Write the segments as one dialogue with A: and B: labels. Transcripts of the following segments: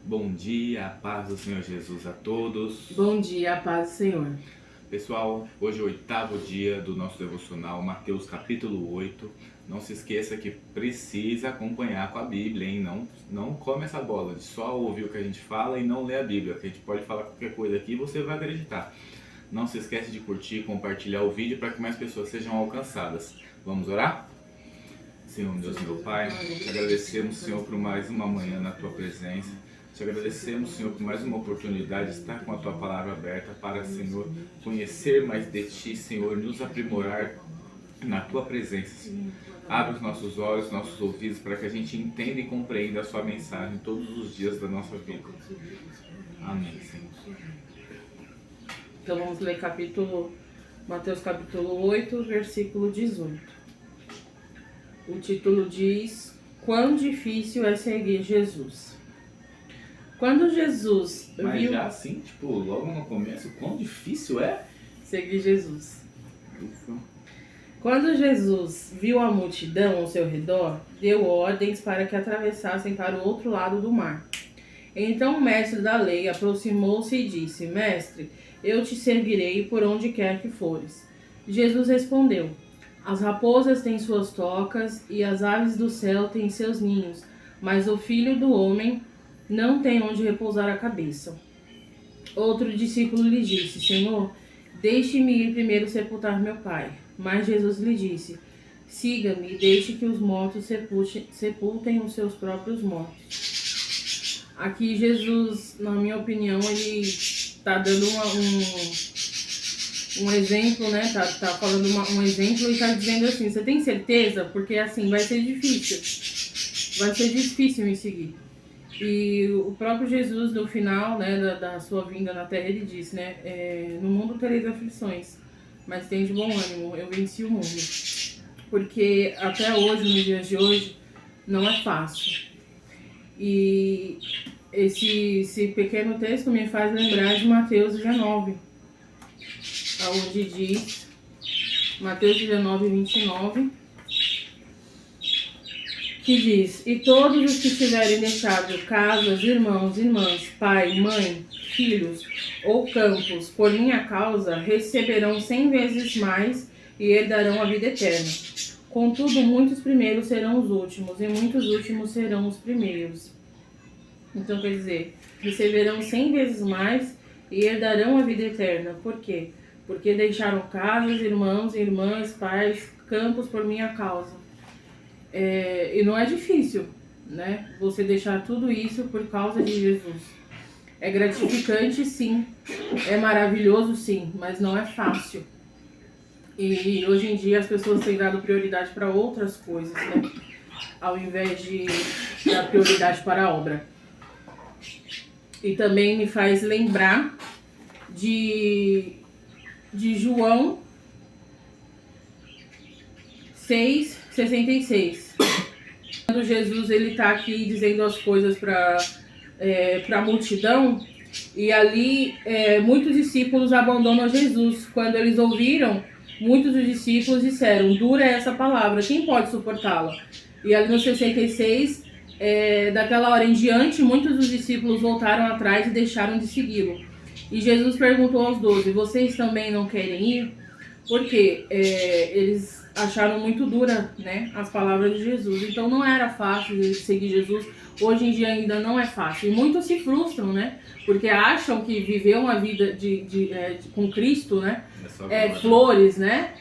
A: Bom dia, a paz do Senhor Jesus a todos.
B: Bom dia, a paz do Senhor.
A: Pessoal, hoje é o 8º dia do nosso devocional, Mateus capítulo 8. Não se esqueça que precisa acompanhar com a Bíblia, hein? Não come essa bola de só ouvir o que a gente fala e não ler a Bíblia, que a gente pode falar qualquer coisa aqui e você vai acreditar. Não se esquece de curtir e compartilhar o vídeo para que mais pessoas sejam alcançadas. Vamos orar? Senhor, Deus, meu Pai, te agradecemos, Senhor, por mais uma manhã na Tua presença. Te agradecemos, Senhor, por mais uma oportunidade de estar com a Tua palavra aberta para, Senhor, conhecer mais de Ti, Senhor, nos aprimorar na Tua presença, Senhor. Abre os nossos olhos, nossos ouvidos, para que a gente entenda e compreenda a Sua mensagem todos os dias da nossa vida. Amém, Senhor.
B: Então vamos ler Mateus capítulo 8, versículo 18. O título diz: Quão difícil é seguir Jesus. Quando Jesus
A: Mas
B: viu...
A: já assim, logo no começo, quão difícil é?
B: Seguir Jesus.
A: Ufa.
B: Quando Jesus viu a multidão ao seu redor, deu ordens para que atravessassem para o outro lado do mar. Então o mestre da lei aproximou-se e disse: Mestre, eu te seguirei por onde quer que fores. Jesus respondeu: As raposas têm suas tocas e as aves do céu têm seus ninhos, mas o Filho do Homem não tem onde repousar a cabeça. Outro discípulo lhe disse: Senhor, deixe-me ir primeiro sepultar meu pai. Mas Jesus lhe disse: Siga-me e deixe que os mortos sepultem os seus próprios mortos. Aqui Jesus, na minha opinião, ele está dando um exemplo, né? Tá falando um exemplo e está dizendo assim: você tem certeza? Porque assim vai ser difícil. Vai ser difícil me seguir. E o próprio Jesus, no final, né, da sua vinda na terra, ele disse, né, no mundo tereis aflições, mas tem de bom ânimo, eu venci o mundo. Porque até hoje, nos dias de hoje, não é fácil. E esse pequeno texto me faz lembrar de Mateus 19, onde diz, Mateus 19, 29, que diz: E todos os que tiverem deixado casas, irmãos, irmãs, pai, mãe, filhos ou campos por minha causa, receberão 100 vezes mais e herdarão a vida eterna. Contudo, muitos primeiros serão os últimos, e muitos últimos serão os primeiros. Então, quer dizer, receberão 100 vezes mais e herdarão a vida eterna. Por quê? Porque deixaram casas, irmãos, irmãs, pais, campos por minha causa. E não é difícil, né? Você deixar tudo isso por causa de Jesus. É gratificante, sim. É maravilhoso, sim. Mas não é fácil. E hoje em dia as pessoas têm dado prioridade para outras coisas, né? Ao invés de dar prioridade para a obra. E também me faz lembrar de João 6:66. Quando Jesus ele tá aqui dizendo as coisas para a multidão, e ali muitos discípulos abandonam Jesus. Quando eles ouviram, muitos dos discípulos disseram: dura é essa palavra, quem pode suportá-la? E ali no 66, daquela hora em diante, muitos dos discípulos voltaram atrás e deixaram de segui-lo. E Jesus perguntou aos 12: vocês também não querem ir? Porque eles acharam muito dura, né, as palavras de Jesus. Então não era fácil seguir Jesus. Hoje em dia ainda não é fácil. E muitos se frustram, né? Porque acham que viver uma vida com Cristo, né? Flores, né?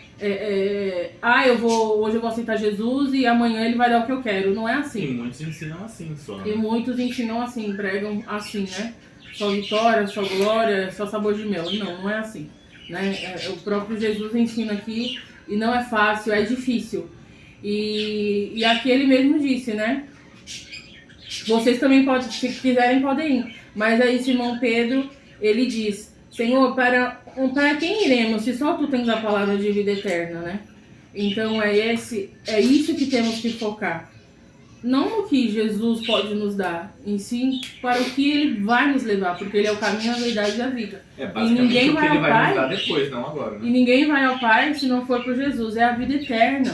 B: Hoje eu vou aceitar Jesus e amanhã ele vai dar o que eu quero. Não é assim.
A: E muitos ensinam assim só. Né?
B: E muitos ensinam assim, pregam assim, né? Só vitória, só glória, só sabor de mel. Não é assim. Né? O próprio Jesus ensina aqui, e não é fácil, é difícil. E aqui ele mesmo disse, né? Vocês também podem, se quiserem, podem ir. Mas aí Simão Pedro, ele diz: Senhor, para quem iremos, se só tu tens a palavra de vida eterna, né? Então é isso que temos que focar. Não no que Jesus pode nos dar, em si, para o que ele vai nos levar, porque ele é o caminho, a verdade e a vida.
A: Basicamente
B: e ninguém
A: o que
B: vai
A: ele
B: ao
A: vai
B: Pai,
A: nos dar depois, não agora. Né?
B: E ninguém vai ao Pai se não for por Jesus. É a vida eterna.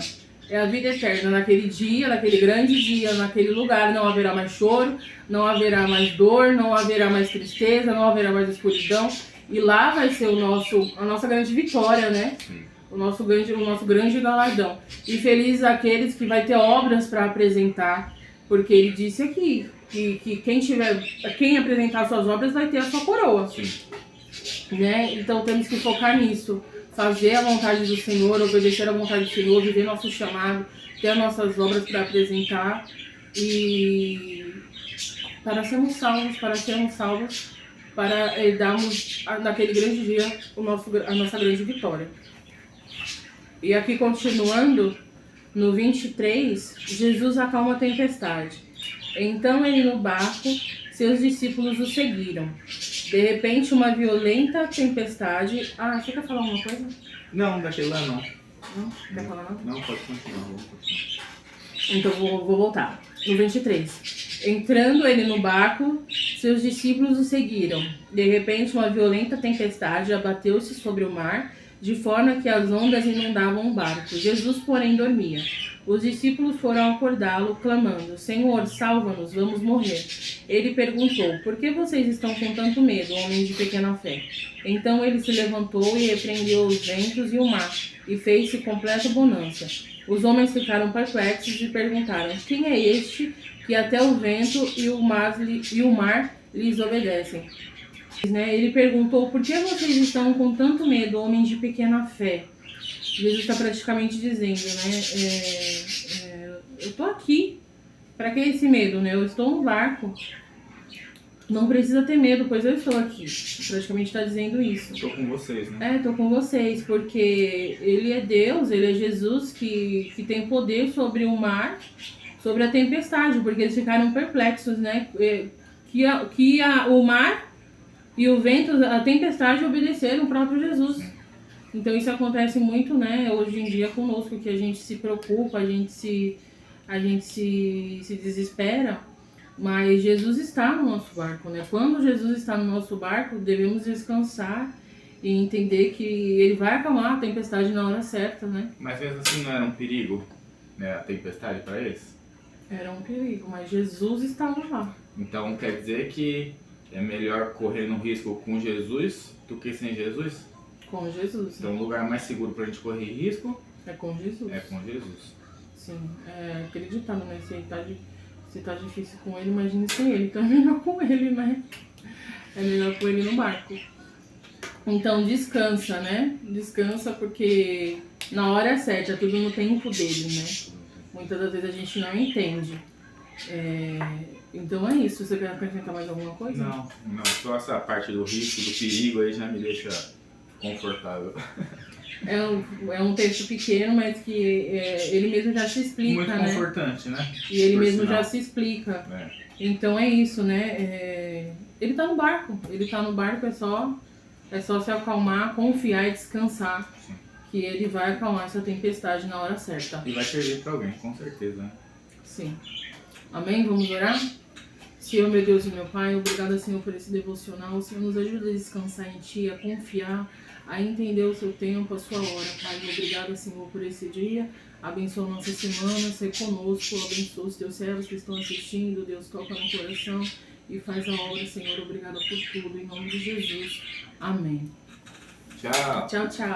B: é a vida eterna. Naquele dia, naquele grande dia, naquele lugar, não haverá mais choro, não haverá mais dor, não haverá mais tristeza, não haverá mais escuridão. E lá vai ser a nossa grande vitória, né? O nosso grande galardão. E felizes aqueles que vai ter obras para apresentar, porque ele disse aqui que quem apresentar suas obras vai ter a sua coroa.
A: Sim.
B: Né? Então temos que focar nisso, fazer a vontade do Senhor, obedecer a vontade do Senhor, viver nosso chamado, ter as nossas obras para apresentar e para sermos salvos, para darmos naquele grande dia a nossa grande vitória. E aqui continuando, no 23, Jesus acalma a tempestade. Então ele no barco, seus discípulos o seguiram. De repente, uma violenta tempestade... você quer falar alguma coisa?
A: Não, daquele lá não.
B: Não? Quer falar não?
A: Não, pode continuar, vamos continuar.
B: Então vou voltar. No 23. Entrando ele no barco, seus discípulos o seguiram. De repente, uma violenta tempestade abateu-se sobre o mar, de forma que as ondas inundavam o barco. Jesus, porém, dormia. Os discípulos foram acordá-lo, clamando: Senhor, salva-nos, vamos morrer. Ele perguntou: Por que vocês estão com tanto medo, homens de pequena fé? Então ele se levantou e repreendeu os ventos e o mar, e fez-se completa bonança. Os homens ficaram perplexos e perguntaram: Quem é este que até o vento e o mar lhes obedecem? Ele perguntou: Por que vocês estão com tanto medo, homens de pequena fé? Jesus está praticamente dizendo, eu estou aqui. Para que esse medo, né? Eu estou no barco. Não precisa ter medo, pois eu estou aqui. Praticamente está dizendo isso.
A: Estou com vocês, né?
B: Estou com vocês, porque Ele é Deus, Ele é Jesus que tem poder sobre o mar, sobre a tempestade, porque eles ficaram perplexos, né? O mar e o vento, a tempestade obedeceram o próprio Jesus. Então isso acontece muito, né, hoje em dia conosco, que a gente se preocupa, a gente se desespera, mas Jesus está no nosso barco, né? Quando Jesus está no nosso barco, devemos descansar e entender que Ele vai acalmar a tempestade na hora certa, né?
A: Mas mesmo assim não era um perigo, né, a tempestade para eles?
B: Era um perigo, mas Jesus estava lá.
A: Então quer dizer que é melhor correr no risco com Jesus do que sem Jesus?
B: Com Jesus.
A: Então, o lugar mais seguro pra gente correr risco
B: é com Jesus.
A: É com Jesus.
B: Sim, acreditando, né? Se tá difícil com ele, imagine sem ele. Então é melhor com ele, né? É melhor com ele no barco. Então descansa, né? Descansa porque na hora certa, tudo no tempo dele, né? Muitas das vezes a gente não entende. Então é isso. Você quer acrescentar mais alguma coisa?
A: Não. Só essa parte do risco, do perigo aí já me deixa confortável.
B: É um texto pequeno, mas que ele mesmo já se explica,
A: muito
B: né?
A: confortante, né?
B: E ele mesmo já se explica. Então é isso, né? Ele tá no barco. É só se acalmar, confiar e descansar.
A: Sim.
B: Que ele vai acalmar essa tempestade na hora certa.
A: E vai servir para alguém, com certeza, né?
B: Sim. Amém? Vamos orar? Senhor, meu Deus e meu Pai, obrigada, Senhor, por esse devocional. O Senhor nos ajuda a descansar em Ti, a confiar, a entender o Seu tempo, a Sua hora, Pai. Obrigada, Senhor, por esse dia. Abençoa a nossa semana, ser conosco. Abençoa os Teus servos que estão assistindo. Deus, toca no coração e faz a obra, Senhor. Obrigada por tudo. Em nome de Jesus. Amém.
A: Tchau.
B: Tchau, tchau.